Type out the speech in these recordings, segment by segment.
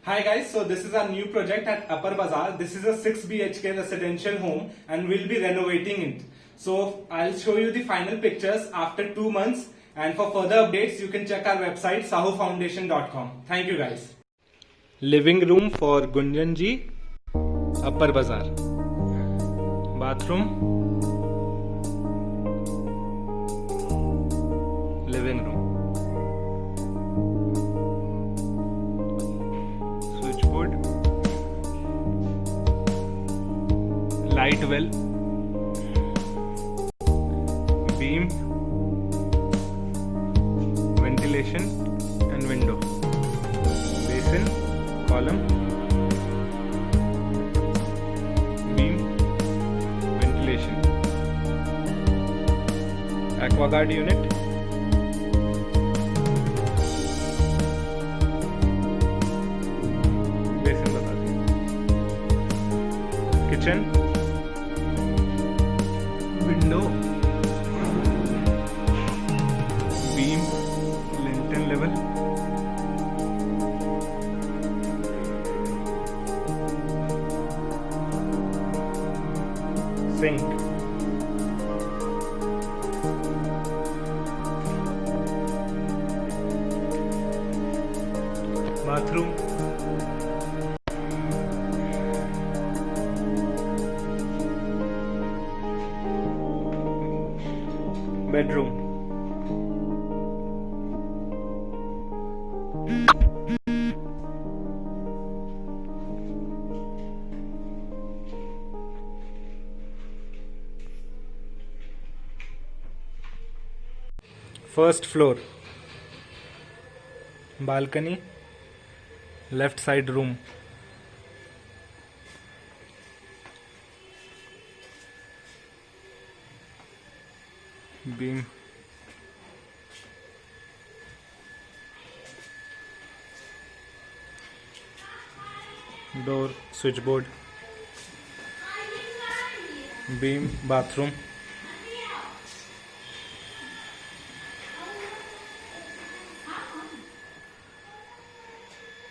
Hi guys, so this is our new project at Uppar Bazar. This is a 6 BHK residential home and we'll be renovating it. So I'll show you the final pictures after 2 months, and for further updates you can check our website sahufoundation.com. Thank you guys. Living room for Gunjan ji, Uppar Bazar. Bathroom, living room. Switchboard, light well, beam, ventilation and window, basin, column, beam, ventilation, aquaguard unit, basin बता दें, kitchen, window, beam, lintel level, sink, bathroom, bedroom, first floor, balcony, left side room, beam, door, switchboard, beam, bathroom,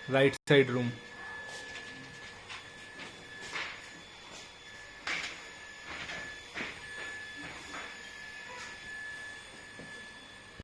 right side room.